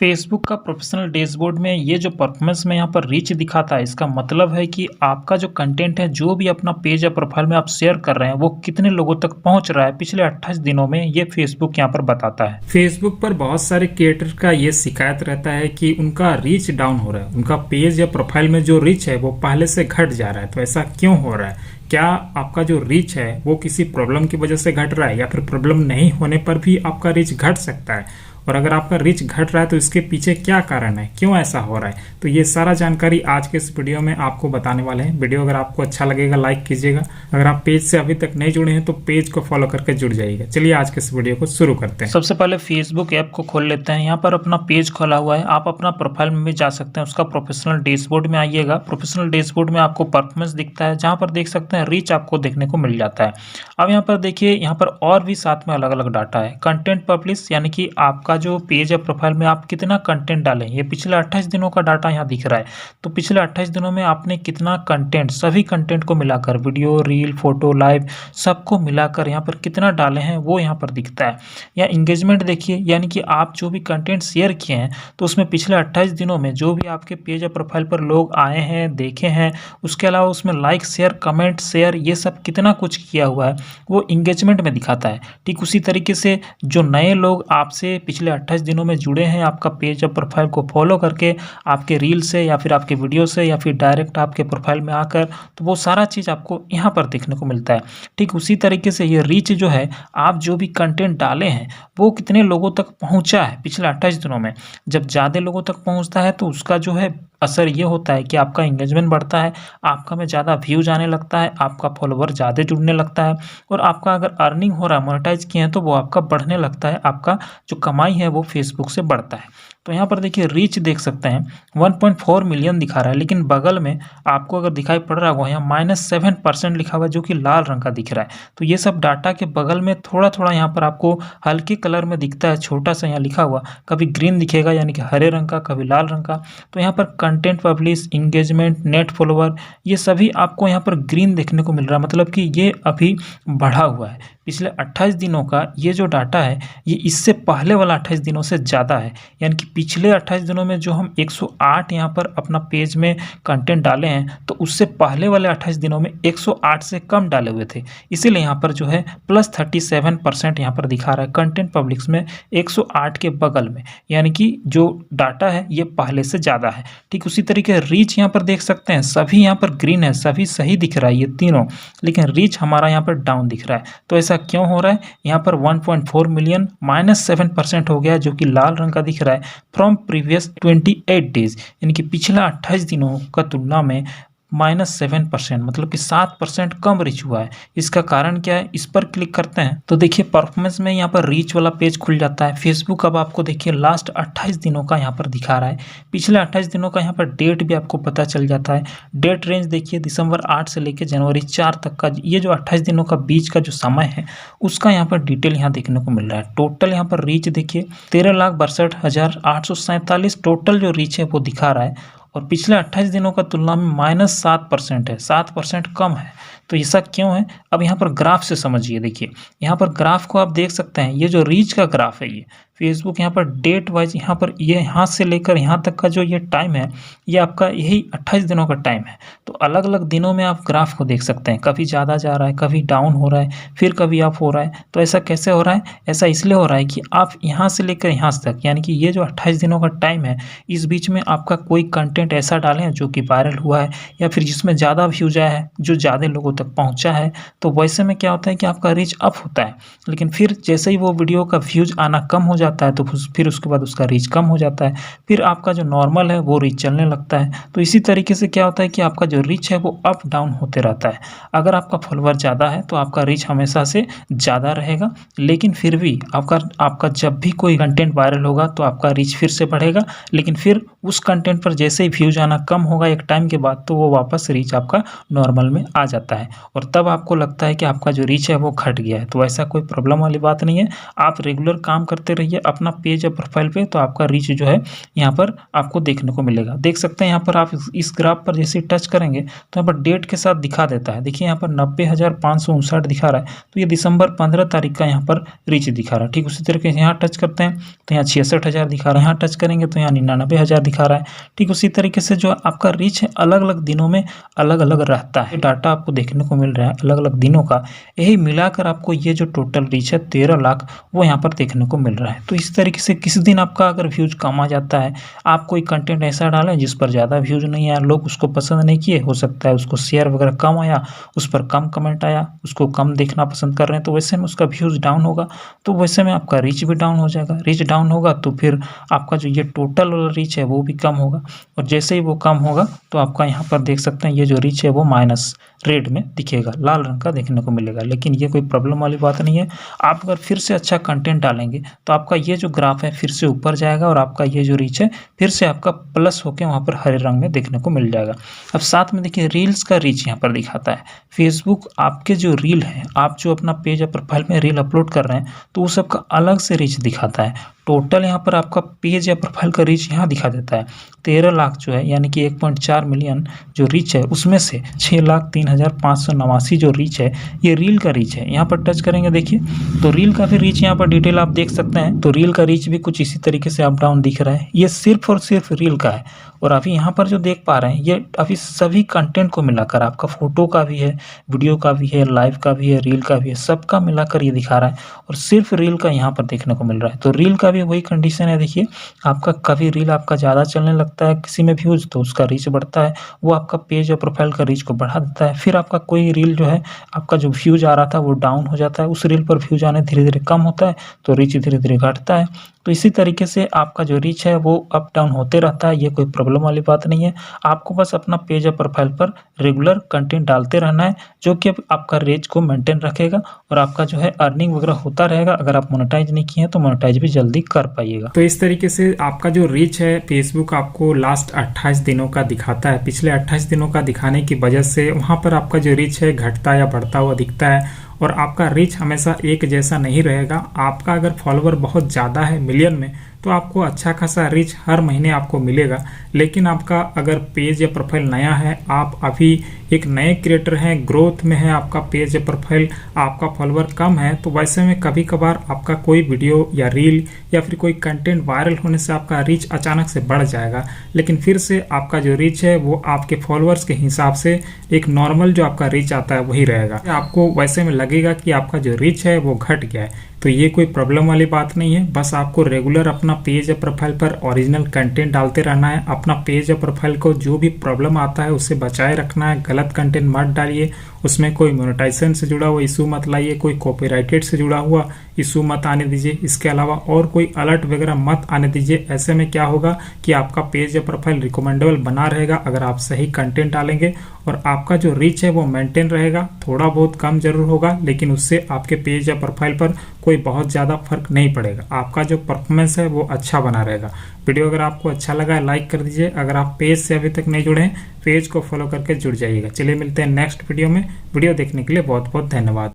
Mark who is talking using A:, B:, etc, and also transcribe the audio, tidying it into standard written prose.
A: Facebook का professional dashboard में ये जो परफॉर्मेंस में यहाँ पर रीच दिखाता है, इसका मतलब है कि आपका जो कंटेंट है, जो भी अपना पेज या प्रोफाइल में आप शेयर कर रहे हैं, वो कितने लोगों तक पहुंच रहा है पिछले 28 दिनों में, ये फेसबुक यहाँ पर बताता है। फेसबुक पर बहुत सारे क्रिएटर का ये शिकायत रहता है कि उनका रीच डाउन हो रहा है, उनका पेज या प्रोफाइल में जो रीच है वो पहले से घट जा रहा है। तो ऐसा क्यों हो रहा है? क्या आपका जो रीच है वो किसी प्रॉब्लम की वजह से घट रहा है, या फिर प्रॉब्लम नहीं होने पर भी आपका रीच घट सकता है? और अगर आपका रीच घट रहा है तो इसके पीछे क्या कारण है, क्यों ऐसा हो रहा है? तो ये सारा जानकारी आज के इस वीडियो में आपको बताने वाले हैं। वीडियो अगर आपको अच्छा लगेगा लाइक कीजिएगा। अगर आप पेज से अभी तक नहीं जुड़े हैं तो पेज को फॉलो करके जुड़ जाइएगा। चलिए आज के इस वीडियो को शुरू करते हैं। सबसे पहले फेसबुक ऐप को खोल लेते हैं। यहाँ पर अपना पेज खोला हुआ है, आप अपना प्रोफाइल में भी जा सकते हैं। उसका प्रोफेशनल डैशबोर्ड में आइएगा। प्रोफेशनल डैशबोर्ड में आपको परफॉर्मेंस दिखता है, जहाँ पर देख सकते हैं रीच आपको देखने को मिल जाता है। अब यहाँ पर देखिए, यहाँ पर और भी साथ में अलग अलग डाटा है। कंटेंट पब्लिश यानी कि आपका जो पेज या प्रोफाइल में आप कितना कंटेंट डालें, ये पिछले 28 दिनों का डाटा यहाँ दिख रहा है। तो पिछले 28 दिनों में आपने कितना कंटेंट, सभी कंटेंट को मिलाकर, वीडियो, रील, फोटो, लाइव, सबको मिलाकर यहाँ पर कितना डाले हैं वो यहाँ पर दिखता है। या इंगेजमेंट देखिए, यानी कि आप जो भी कंटेंट शेयर किए हैं तो उसमें पिछले 28 दिनों में जो भी आपके पेज या प्रोफाइल पर लोग आए हैं, देखे हैं, उसके अलावा उसमें लाइक, शेयर, कमेंट, शेयर, ये सब कितना कुछ किया हुआ है वो इंगेजमेंट में दिखाता है। ठीक उसी तरीके से जो नए लोग आपसे पिछले 28 दिनों में जुड़े हैं, आपका पेज या प्रोफाइल को फॉलो करके, आपके रील से या फिर आपके वीडियो से या फिर डायरेक्ट आपके प्रोफाइल में आकर, तो वो सारा चीज़ आपको यहाँ पर देखने को मिलता है। ठीक उसी तरीके से ये रीच जो है, आप जो भी कंटेंट डाले हैं वो कितने लोगों तक पहुँचा है पिछले 28 दिनों में। जब ज़्यादा लोगों तक पहुँचता है तो उसका जो है असर ये होता है कि आपका इंगेजमेंट बढ़ता है, आपका में ज़्यादा व्यूज आने लगता है, आपका फॉलोवर ज़्यादा जुड़ने लगता है, और आपका अगर अर्निंग हो रहा है, मोनेटाइज किए हैं, तो वो आपका बढ़ने लगता है, आपका जो कमाई है वो फेसबुक से बढ़ता है। तो यहाँ पर देखिए रीच देख सकते हैं 1.4 मिलियन दिखा रहा है, लेकिन बगल में आपको अगर दिखाई पड़ रहा होगा यहाँ -7% लिखा हुआ है, जो कि लाल रंग का दिख रहा है। तो ये सब डाटा के बगल में थोड़ा थोड़ा यहाँ पर आपको हल्के कलर में दिखता है, छोटा सा यहाँ लिखा हुआ, कभी ग्रीन दिखेगा यानी कि हरे रंग का, कभी लाल रंग का। तो यहाँ पर content publish, engagement, net follower, ये सभी आपको यहाँ पर ग्रीन देखने को मिल रहा है, मतलब कि ये अभी बढ़ा हुआ है। पिछले 28 दिनों का ये जो डाटा है, ये इससे पहले वाला 28 दिनों से ज़्यादा है। यानी कि पिछले 28 दिनों में जो हम 108 यहाँ पर अपना पेज में कंटेंट डाले हैं, तो उससे पहले वाले 28 दिनों में 108 से कम डाले हुए थे। इसीलिए यहाँ पर जो है +37% यहाँ पर दिखा रहा है कंटेंट पब्लिक्स में 108 के बगल में, यानी कि जो डाटा है ये पहले से ज़्यादा है। ठीक उसी तरीके रीच यहाँ पर देख सकते हैं, सभी यहाँ पर ग्रीन है, सभी सही दिख रहा है ये तीनों, लेकिन रीच हमारा यहाँ पर डाउन दिख रहा है। तो ऐसा क्यों हो रहा है? यहाँ पर 1.4 मिलियन -7% हो गया, जो कि लाल रंग का दिख रहा है, फ्रॉम प्रीवियस 28 डेज, यानी कि पिछला 28 दिनों का तुलना में -7%, मतलब कि 7% कम रीच हुआ है। इसका कारण क्या है? इस पर क्लिक करते हैं तो देखिए परफॉर्मेंस में यहाँ पर रीच वाला पेज खुल जाता है। फेसबुक अब आपको देखिए लास्ट 28 दिनों का यहाँ पर दिखा रहा है, पिछले 28 दिनों का यहाँ पर डेट भी आपको पता चल जाता है। डेट रेंज देखिए दिसंबर 8 से लेकर जनवरी 4 तक का, ये जो 28 दिनों का बीच का जो समय है उसका यहाँ पर डिटेल यहाँ देखने को मिल रहा है। टोटल यहाँ पर रीच देखिए 13,62,847 टोटल जो रीच है वो दिखा रहा है, और पिछले 28 दिनों का तुलना में -7% है, 7% कम है। तो ऐसा क्यों है? अब यहाँ पर ग्राफ से समझिए। देखिए यहाँ पर ग्राफ को आप देख सकते हैं, ये जो रीच का ग्राफ है, ये फेसबुक यहाँ पर डेट वाइज, यहाँ पर ये यहाँ से लेकर यहाँ तक का जो ये टाइम है, ये आपका यही 28 दिनों का टाइम है। तो अलग अलग दिनों में आप ग्राफ को देख सकते हैं, कभी ज़्यादा जा रहा है, कभी डाउन हो रहा है, फिर कभी अप हो रहा है। तो ऐसा कैसे हो रहा है? ऐसा इसलिए हो रहा है कि आप यहाँ से लेकर यहाँ तक, यानी कि ये जो 28 दिनों का टाइम है, इस बीच में आपका कोई कंटेंट ऐसा डालें जो कि वायरल हुआ है, या फिर जिसमें ज़्यादा व्यूज आया है, जो ज़्यादा लोगों तक पहुँचा है। तो वैसे में क्या होता है कि आपका रीच अप होता है, लेकिन फिर जैसे ही वो वीडियो का व्यूज आना कम हो जाता है, तो फिर उसके बाद उसका रीच कम हो जाता है, फिर आपका जो नॉर्मल है वो रीच चलने लगता है। तो इसी तरीके से क्या होता है कि आपका जो रीच है वो अप डाउन होते रहता है। अगर आपका फॉलोवर ज़्यादा है तो आपका रीच हमेशा से ज़्यादा रहेगा, लेकिन फिर भी आपका जब भी कोई कंटेंट वायरल होगा तो आपका रीच फिर से बढ़ेगा, लेकिन फिर उस कंटेंट पर जैसे ही व्यूज आना कम होगा एक टाइम के बाद, तो वो वापस रीच आपका नॉर्मल में आ जाता है, और तब आपको लगता है कि आपका जो रीच है वो घट गया है। तो ऐसा कोई प्रॉब्लम वाली बात नहीं है। आप रेगुलर काम करते रहिए। जाइए अपना पेज या प्रोफाइल पे, तो आपका रीच जो है यहाँ पर आपको देखने को मिलेगा। देख सकते हैं यहाँ पर आप इस ग्राफ पर जैसे टच करेंगे तो यहाँ पर डेट के साथ दिखा देता है। देखिए यहाँ पर 90,559 दिखा रहा है, तो ये दिसंबर 15 तारीख का यहाँ पर रीच दिखा रहा है। ठीक उसी तरीके से यहाँ टच करते हैं तो यहाँ 66,000 दिखा रहा है, यहाँ टच करेंगे तो यहाँ 99,000 दिखा रहा है। ठीक उसी तरीके से जो आपका रीच है अलग अलग दिनों में अलग अलग रहता है। डाटा आपको देखने को मिल रहा है अलग अलग दिनों का, यही मिलाकर आपको ये जो टोटल रीच है 13 लाख वो यहाँ पर देखने को मिल रहा है। तो इस तरीके से किसी दिन आपका अगर व्यूज कम आ जाता है, आप कोई कंटेंट ऐसा डालें जिस पर ज़्यादा व्यूज नहीं आया, लोग उसको पसंद नहीं किए, हो सकता है उसको शेयर वगैरह कम आया, उस पर कम कमेंट आया, उसको कम देखना पसंद कर रहे हैं, तो वैसे में उसका व्यूज डाउन होगा, तो वैसे में आपका रीच भी डाउन हो जाएगा। रीच डाउन होगा तो फिर आपका जो ये टोटल वाला रीच है वो भी कम होगा, और जैसे ही वो कम होगा तो आपका यहाँ पर देख सकते हैं ये जो रीच है वो माइनस रेड में दिखेगा, लाल रंग का देखने को मिलेगा। लेकिन ये कोई प्रॉब्लम वाली बात नहीं है। आप अगर फिर से अच्छा कंटेंट डालेंगे तो आपका ये जो ग्राफ है फिर से ऊपर जाएगा, और आपका ये जो रीच है फिर से आपका प्लस होकर वहाँ पर हरे रंग में देखने को मिल जाएगा। अब साथ में देखिए रील्स का रीच यहाँ पर दिखाता है। फेसबुक आपके जो रील है, आप जो अपना पेज या प्रोफाइल में रील अपलोड कर रहे हैं तो वो सबका अलग से रीच दिखाता है। टोटल यहाँ पर आपका पेज या प्रोफाइल का रीच यहाँ दिखा देता है 13 लाख जो है, यानी कि 1.4 मिलियन जो रीच है उसमें से 6,03,589 जो रीच है ये रील का रीच है। यहाँ पर टच करेंगे देखिए तो रील का भी रीच यहाँ पर डिटेल आप देख सकते हैं। तो रील का रीच भी कुछ इसी तरीके से अप डाउन दिख रहा है, ये सिर्फ और सिर्फ रील का है। और अभी यहाँ पर जो देख पा रहे हैं ये अभी सभी कंटेंट को मिलाकर आपका फोटो का भी है, वीडियो का भी है, लाइव का भी है, रील का भी है, सबका मिलाकर ये दिखा रहा है, और सिर्फ रील का यहाँ पर देखने को मिल रहा है। तो रील का भी वही कंडीशन है। देखिए आपका कभी रील आपका ज़्यादा चलने लगता है किसी में व्यूज़ तो उसका रीच बढ़ता है, वो आपका पेज और प्रोफाइल का रीच को बढ़ा देता है। फिर आपका कोई रील जो है आपका जो व्यूज़ आ रहा था वो डाउन हो जाता है, उस रील पर व्यूज़ आने धीरे धीरे कम होता है तो रीच धीरे धीरे घटता है। तो इसी तरीके से आपका जो रीच है वो अप डाउन होते रहता है, ये कोई प्रॉब्लम वाली बात नहीं है। आपको बस अपना पेज या प्रोफाइल पर रेगुलर कंटेंट डालते रहना है, जो कि आपका रीच को मेंटेन रखेगा और आपका जो है अर्निंग वगैरह होता रहेगा। अगर आप मोनेटाइज नहीं किए हैं तो मोनेटाइज भी जल्दी कर पाइएगा।
B: तो इस तरीके से आपका जो रीच है फेसबुक आपको लास्ट 28 दिनों का दिखाता है। पिछले 28 दिनों का दिखाने की वजह से वहां पर आपका जो रीच है घटता या बढ़ता हुआ दिखता है, और आपका रीच हमेशा एक जैसा नहीं रहेगा। आपका अगर फॉलोवर बहुत ज़्यादा है मिलियन में तो आपको अच्छा खासा रीच हर महीने आपको मिलेगा। लेकिन आपका अगर पेज या प्रोफाइल नया है, आप अभी एक नए क्रिएटर हैं, ग्रोथ में है आपका पेज या प्रोफाइल, आपका फॉलोवर कम है, तो वैसे में कभी कभार आपका कोई वीडियो या रील या फिर कोई कंटेंट वायरल होने से आपका रीच अचानक से बढ़ जाएगा। लेकिन फिर से आपका जो रीच है वो आपके फॉलोअर्स के हिसाब से एक नॉर्मल जो आपका रीच आता है वही रहेगा। आपको वैसे में लगेगा कि आपका जो रीच है वो घट गया है, तो ये कोई प्रॉब्लम वाली बात नहीं है। बस आपको रेगुलर अपना पेज या प्रोफाइल पर ओरिजिनल कंटेंट डालते रहना है। अपना पेज या प्रोफाइल को जो भी प्रॉब्लम आता है उससे बचाए रखना है। गलत कंटेंट मत डालिए, उसमें कोई मोनेटाइजेशन से जुड़ा हुआ इशू मत लाइए, कोई कॉपीराइटेड से जुड़ा हुआ इशू मत आने दीजिए। इसके अलावा और कोई अलर्ट वगैरह मत आने दीजिए। ऐसे में क्या होगा कि आपका पेज या प्रोफाइल रिकमेंडेबल बना रहेगा अगर आप सही कंटेंट डालेंगे, और आपका जो रीच है वो मेंटेन रहेगा। थोड़ा बहुत कम जरूर होगा लेकिन उससे आपके पेज या प्रोफाइल पर कोई बहुत ज़्यादा फर्क नहीं पड़ेगा। आपका जो परफॉर्मेंस है वो अच्छा बना रहेगा। वीडियो अगर आपको अच्छा लगा है लाइक कर दीजिए। अगर आप पेज से अभी तक नहीं जुड़े हैं पेज को फॉलो करके जुड़ जाइएगा। चलिए मिलते हैं नेक्स्ट वीडियो में। वीडियो देखने के लिए बहुत बहुत धन्यवाद।